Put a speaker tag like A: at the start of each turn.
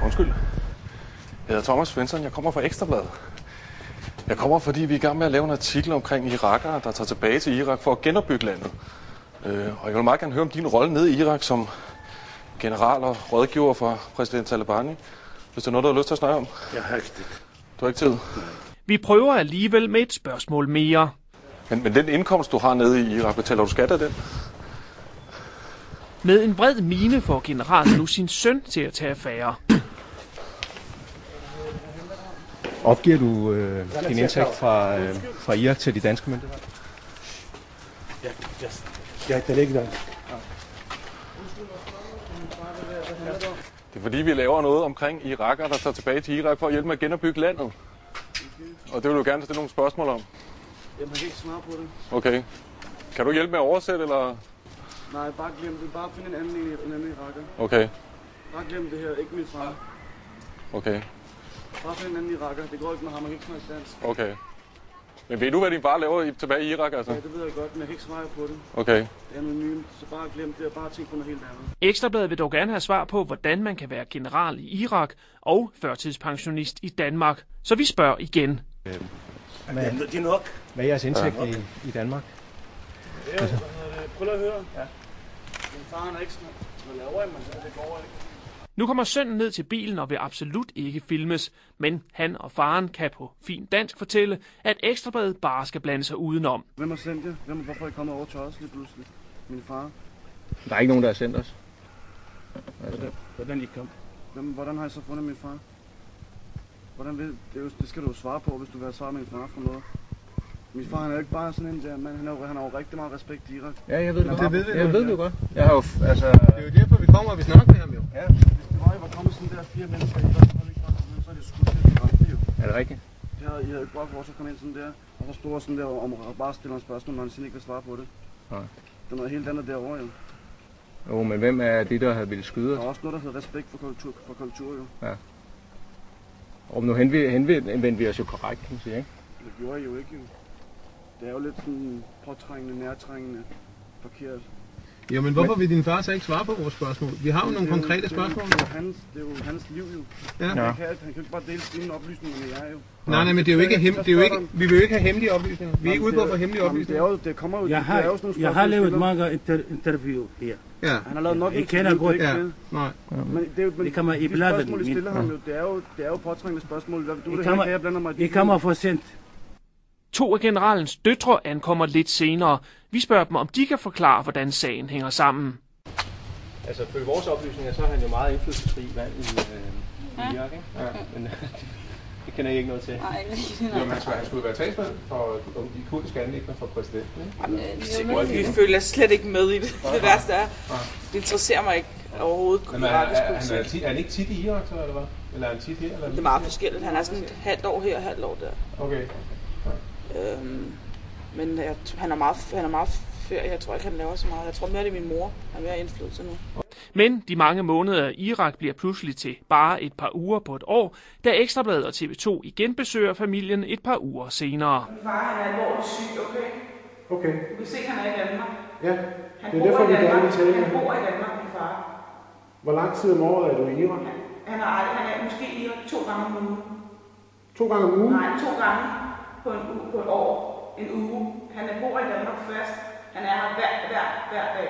A: Undskyld. Jeg hedder Thomas Svensson. Jeg kommer fra Ekstra Bladet. Jeg kommer, fordi vi er i gang med at lave en artikel omkring irakere, der tager tilbage til Irak for at genopbygge landet. Og jeg vil meget gerne høre om din rolle nede i Irak som general og rådgiver for præsident Talabani. Hvis der er noget, du har lyst til at snakke om.
B: Jeg har ikke det.
A: Du har ikke tid?
C: Vi prøver alligevel med et spørgsmål mere.
A: Men den indkomst, du har nede i Irak, betaler du skat af den?
C: Med en vred mine får generalen nu sin søn til at tage affære.
D: Opgiver du din indtægt fra Irak til de danske myndigheder?
B: Jeg taler ikke dansk.
A: Det er fordi, vi laver noget omkring irakere, der tager tilbage til Irak for at hjælpe med at genopbygge landet. Og det vil du gerne stille nogle spørgsmål om.
E: Jeg kan ikke svare på det.
A: Okay. Kan du hjælpe med at oversætte, eller?
E: Nej, bare glem det. Bare find en anden iraker.
A: Okay.
E: Bare glem det her. Ikke min far.
A: Okay.
E: Bare find en anden iraker. Det går ikke med ham. Man kan ikke snakke dansk.
A: Okay. Men ved du, hvad din far laver tilbage i Irak, altså?
E: Ja, det ved jeg godt, men jeg kan ikke svare på det.
A: Okay.
E: Det er anonymt, så bare glem det og bare tænk på noget helt andet.
C: Ekstra Bladet vil dog gerne have svar på, hvordan man kan være general i Irak og førtidspensionist i Danmark. Så vi spørger igen.
B: Hvad
D: er jeres indtægt i Danmark?
E: Ja, prøv at høre. Ja. Min far er ekstra. Hvad laver I, man? Det går ikke.
C: Nu kommer sønnen ned til bilen og vil absolut ikke filmes, men han og faren kan på fint dansk fortælle, at Ekstra Bladet bare skal blande sig udenom.
E: Hvem har sendt jer? Hvorfor er I kommet over til os lige pludselig? Min far.
D: Der er ikke nogen, der har sendt os.
B: Hvordan I kom?
E: Hvordan har I så fundet min far? Det skal du svare på, hvis du vil have svaret min far for noget. Min far han er jo ikke bare sådan en der mand, han har jo rigtig meget respekt i Irak.
D: Ja, jeg ved det.
E: Det ved vi.
D: Jeg ved det godt. Jeg har jo, altså, det er jo derfor, vi kommer og vi snakker med ham jo. Ja.
E: Hvis det var kommet sådan der 4 mennesker i Irak, så er det skudt det jo.
D: Er det rigtigt?
E: I havde ikke bare for at komme ind sådan der, og så stod sådan der og bare stille nogle spørgsmål, når han simpelthen ikke vil svare på det.
D: Nej.
E: Det er noget helt andet derovre jo.
D: Jo, men hvem er det, der havde ville skyde os?
E: Der er også noget, der hedder respekt for kultur jo.
D: Ja. Og nu henvendte vi os jo korrekt, kan man sige, ikke?
E: Det gjorde I jo ikke jo. Det er jo lidt sådan påtrængende, nærtrængende, forkert.
F: Jo, men hvorfor vil din far så ikke svare på vores spørgsmål? Vi har jo nogle konkrete spørgsmål.
E: Det er jo hans liv jo.
F: Ja.
E: Han kan jo ikke bare dele sine oplysninger med jer jo.
F: Nej, men det er jo ikke vi vil jo ikke have hemmelige oplysninger. Vi er ikke ude på for hemmelige oplysninger.
E: Det kommer jo.
B: Jeg har lavet mange interview her.
F: Ja.
E: Han har lavet nok
B: Jeg kender godt.
F: Ja. Nej.
E: Men det
B: kommer i bladet.
E: Spørgsmål, I stiller ham jo, det er jo påtrængende spørgsmål.
B: I kommer for sent.
C: 2 af generalens døtre ankommer lidt senere. Vi spørger dem, om de kan forklare, hvordan sagen hænger sammen.
D: Altså, for vores oplysninger, så er han jo meget indflydelsesrig mand i Irak, ikke? Ja. Men det kender I ikke noget til.
G: Nej,
D: jo, han skulle være talsmand for de kurdiske anliggender for præsidenten, ikke?
G: Vi følger slet ikke med i det. Det værste er. Det interesserer mig ikke overhovedet.
D: Men er han ikke tit i Irak, så, eller hvad? Eller er han tit her? Eller?
G: Det er meget forskelligt. Han er sådan et halvt år her og halvt år der.
D: Okay.
G: Men han er meget ferie. Jeg tror ikke, han laver så meget. Jeg tror mere, det er min mor. Han har mere indflydelse nu.
C: Men de mange måneder i Irak bliver pludselig til bare et par uger på et år, da Ekstra Bladet og TV2 igen besøger familien et par uger senere.
G: Min far han er alvorligt syg, okay?
F: Okay.
G: Du kan se, at han er i Danmark.
F: Ja, det er derfor, vi gerne vil tale.
G: Han bor i Danmark, min far.
F: Hvor lang tid om året er du i Irak?
G: Han er måske i Irak 2 gange om ugen.
F: 2 gange om ugen?
G: Nej, 2 gange på et år. En uge. Han bor i Danmark først. Han er her hver dag.